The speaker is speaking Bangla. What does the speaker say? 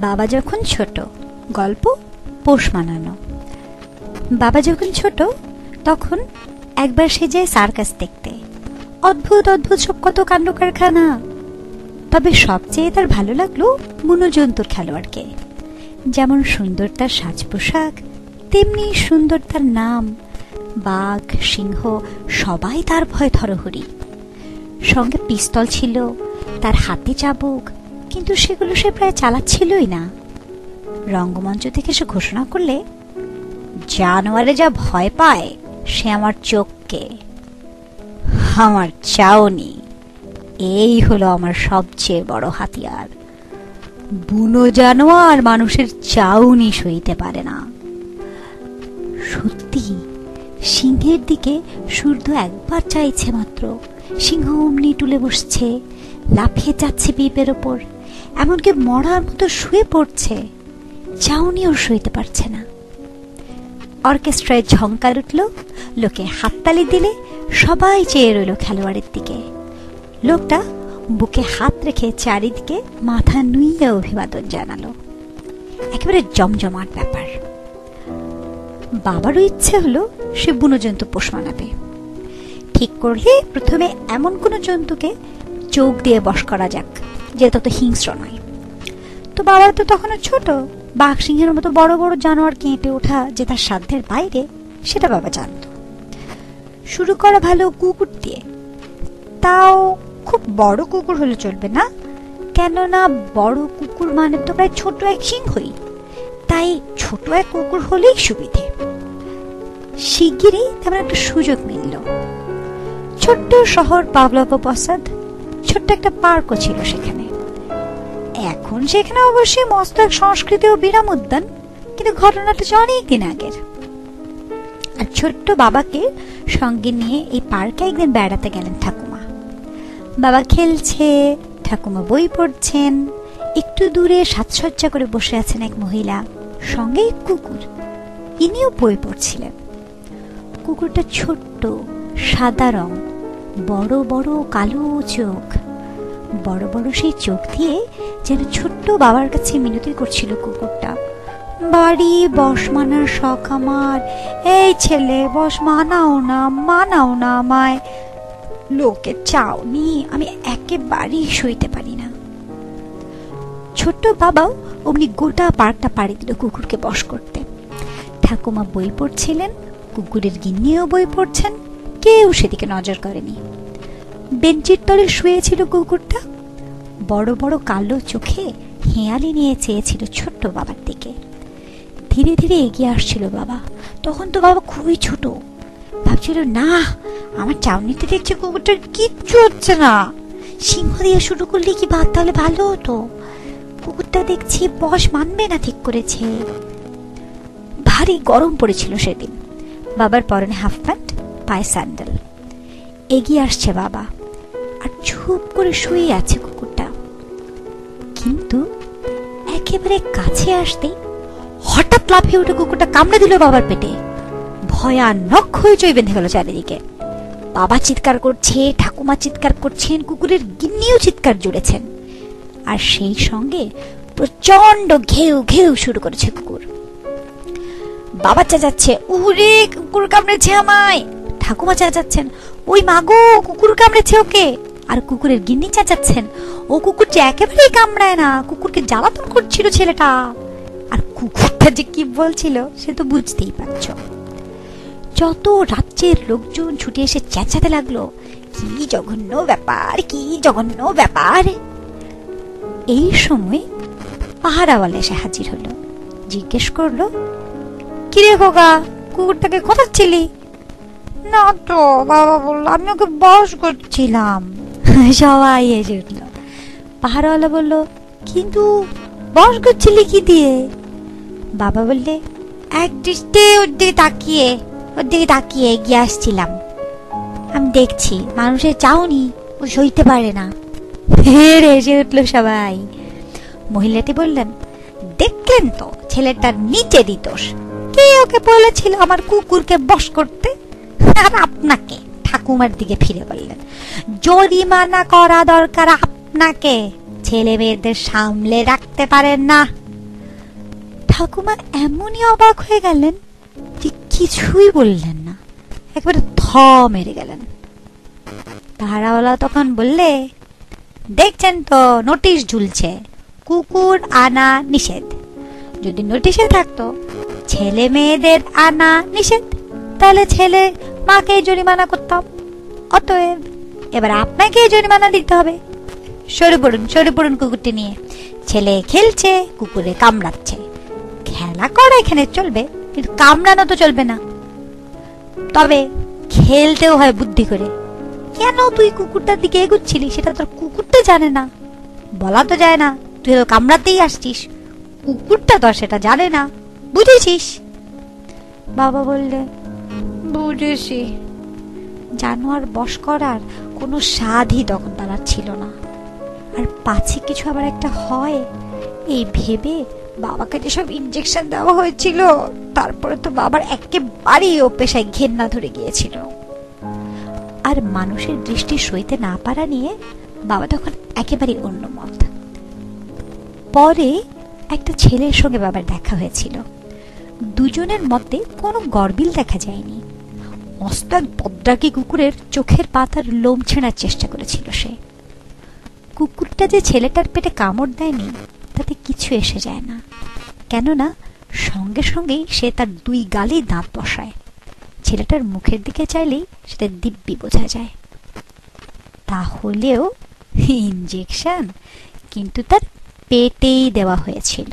বাবা যখন ছোট, গল্প পোষ মানানো। বাবা যখন ছোট তখন একবার সে যায় সার্কাস দেখতে। অদ্ভুত অদ্ভুত সব কত কাণ্ড কারখানা। তবে সবচেয়ে তার ভালো লাগলো বুনোজন্তুর খেলোয়াড়কে। যেমন সুন্দর তার সাজ পোশাক, তেমনি সুন্দর তার নাম। বাঘ, সিংহ সবাই তার ভয় থরহরি। সঙ্গে পিস্তল ছিল, তার হাতে চাবুক, কিন্তু সেগুলো সে প্রায় চালাচ্ছিলই না। রঙ্গমঞ্চ থেকে সে ঘোষণা করলে, জানোয়ারে যা ভয় পায় সে আমার চোখকে, আমার চাউনি। এই হলো আমার সবচেয়ে বড় হাতিয়ার। বুনো জানোয়ার মানুষের চাউনি সইতে পারে না। সত্যি সিংহের দিকে সূর্য একবার চাইছে মাত্র, সিংহ অমনি তুলে বসছে, লাফিয়ে যাচ্ছে পিপের ওপর, এমনকি মরার মতো শুয়ে পড়ছে। চাউনিও সইতে পারছে না। অর্কেস্ট্রায় ঝংকার উঠল, লোকে হাততালি দিলে, সবাই চেয়ে রইল খেলোয়াড়ের দিকে। লোকটা বুকে হাত রেখে চারিদিকে মাথা নুইয়ে অভিবাদন জানালো। একেবারে জমজমাট ব্যাপার। বাবারও ইচ্ছে হলো সে বুনো জন্তু পোষ মানাবে। ঠিক করলে প্রথমে এমন কোন জন্তুকে চোখ দিয়ে বশ করা যাক যে তত হিংস্র নয়। তো বাবা তো তখনও ছোট, বাঘ সিংহের মতো বড় বড় জানোয়ার কেঁটে ওঠা যে তার সাধ্যের বাইরে, সেটা বাবা জানত। শুরু করা ভালো কুকুর দিয়ে। তাও খুব বড় কুকুর হলে চলবে না, কেননা বড় কুকুর মানে তো প্রায় ছোট এক সিংহই। তাই ছোট এক কুকুর হলেই সুবিধে। শিগগিরই তেমন একটা সুযোগ মিলল। ছোট্ট শহর পাভলভপসাদ, ছোট্ট একটা পার্কও ছিল সেখানে। এখন সেখানে অবশ্যই মস্ত এক সংস্কৃতি ও বিরাম উদ্যান, কিন্তু ঘটনাটা অনেক দিন আগের। আর ছোট্ট বাবাকে সঙ্গে নিয়ে এই পার্কে একদিন বেড়াতে গেলেন ঠাকুমা। বাবা খেলছে, ঠাকুমা বই পড়ছেন। একটু দূরে সাজসজ্জা করে বসে আছেন এক মহিলা, সঙ্গে কুকুর, ইনিও বই পড়ছিলেন। কুকুরটা ছোট্ট, সাদা রং, বড় বড় কালো চোখ। বড় বড় সেই চোখ দিয়ে যেন ছোট্ট বাবার কাছে মিনতি করছিল কুকুরটা, বাড়ি বস মানার শখ আমার, এই ছেলে বস মানাও না, মানাও না আমায়। লোকে চাউনি আমি একেবারেই সইতে পারি না। ছোট্ট বাবাও অমনি গোটা পার্কটা পাড়ি দিল কুকুরকে বশ করতে। ঠাকুমা বই পড়ছিলেন, কুকুরের গিন্নিও বই পড়ছেন, কেউ সেদিকে নজর করেনি। বেঞ্চির তলে শুয়েছিল কুকুরটা, বড় বড় কালো চোখে হেঁয়ালি নিয়ে চেয়েছিল ছোট্ট বাবার দিকে। ধীরে ধীরে এগিয়ে আসছিল বাবা। তখন তো বাবা খুবই ছোট, ভাবছিল না, আমার চাউনিতে দেখছে কুকুরটার কিচ্ছু হচ্ছে না, সিংহ দিয়ে শুরু করলে কি ভাত তাহলে ভালো হতো। কুকুরটা দেখছি বস মানবে না ঠিক করেছে। ভারী গরম পড়েছিল সেদিন। বাবার পরনে হাফ প্যান্ট, পায়ে স্যান্ডেল। এগিয়ে আসছে বাবা, আর চুপ করে শুয়ে আছে কুকুরটা। কিন্তু একেবারে কাছে আসতেই হঠাৎ লাফিয়ে উঠে কুকুরটা কামড়ে দিল বাবার পেটে। ভয়ানক হইচই বেঁধে গেল চারিদিকে। বাবা চিৎকার করছে, ঠাকুমা চিৎকার করছেন, কুকুরের গিন্নিও চিৎকার জুড়েছেন। আর সেই সঙ্গে প্রচন্ড ঘেউ ঘেউ শুরু করেছে কুকুর। বাবা চেঁচাচ্ছে, উরে কুকুর কামড়েছে আমায়। ঠাকুমা চেঁচাচ্ছেন, ওই মাগো কুকুর কামড়েছে ওকে। আর কুকুরের গিন্নি চেঁচাচ্ছেন, ও কুকুর যে একেবারেই কামড়ায় না, কুকুরকে জ্বালাতন করছিল ছেলেটা। আর কুকুরটা যে কি বলছিল সে তো বুঝতেই পারছ। যত রাজ্যের লোকজন ছুটে এসে চেঁচাতে লাগলো, কি জঘন্য ব্যাপার, কি জঘন্য ব্যাপার। এই সময় পাহারাওয়ালা এসে হাজির হলো। জিজ্ঞেস করলো, কিরে খোকা, কুকুরটাকে কোথাচ্ছিলি? না তো, বাবা বললো আমি ওকে বশ করছিলাম। সবাই এসে উঠলো। পাহারাওয়ালা বলল, কিন্তু বশ করছিলি কি দিয়ে? বাবা বললে, এক দৃষ্টি ওর দিকে তাকিয়ে এগিয়ে আসছিলাম। আমি দেখছি মানুষের চাউনি ও সইতে পারে না। ফের এসে উঠলো সবাই। মহিলাটি বললেন, দেখলেন তো ছেলেটার নিচেরই দোষ। কে ওকে বলেছিল আমার কুকুরকে বশ করতে? আর আপনাকে, ঠাকুমার দিকে ফিরে বললেন, জরিমানা করা দরকার আপনাকে। ছেলে মেয়েদের সামলে রাখতে পারেন না। ঠাকুমা এমনই অবাক হয়ে গেলেন যে কিছুই বললেন না, একেবারে থ মেরে গেলেন। পাহারাওয়ালা তখন বললে, দেখছেন তো নোটিশ ঝুলছে, কুকুর আনা নিষেধ। যদি নোটিশে থাকতো ছেলে মেয়েদের আনা নিষেধ, তাহলে ছেলে মাকে জরিমানা করতাম। অতএব এবার আপনাকে জরিমানা দিতে হবে। সরে পড়ুন কুকুরটি নিয়ে। ছেলে খেলছে, কুকুরে কামড়াচ্ছে। খেলা করা এখানে চলবে, কিন্তু কামড়ানো তো চলবে না। তবে খেলতেও হয় বুদ্ধি করে। কেন তুই কুকুরটার দিকে এগুচ্ছিলি সেটা তোর কুকুরটা জানে না, বলা তো যায় না। তুই তো কামড়াতেই আসছিস, কুকুরটা তো সেটা জানে না, বুঝেছিস? বাবা বললে, বুঝেছি। জানোয়ার বশ করার কোনো স্বাদই তখন তার আর ছিল না। আর পাছে কিছু আবার একটা হয় এই ভেবে বাবাকে যেসব ইনজেকশন দেওয়া হয়েছিল, তারপরে তো বাবার একেবারেই ও পেশায় ঘেন্না ধরে গিয়েছিল। আর মানুষের দৃষ্টি সইতে না পারা নিয়ে বাবা তখন একেবারে অন্য মত। পরে একটা ছেলের সঙ্গে বাবার দেখা হয়েছিল। দুজনের মধ্যে কোনো গরমিল দেখা যায়নি। মস্ত এক বদ্রাকি কুকুরের চোখের পাতার লোম ছেঁড়ার চেষ্টা করেছিল সে। কুকুরটা যে ছেলেটার পেটে কামড় দেয়নি তাতে কিছু এসে যায় না, কেননা সঙ্গে সঙ্গেই সে তার দুই গালেই দাঁত বসায়। ছেলেটার মুখের দিকে চাইলেই সেটা দিব্যি বোঝা যায়। তাহলেও ইনজেকশন কিন্তু তার পেটেই দেওয়া হয়েছিল।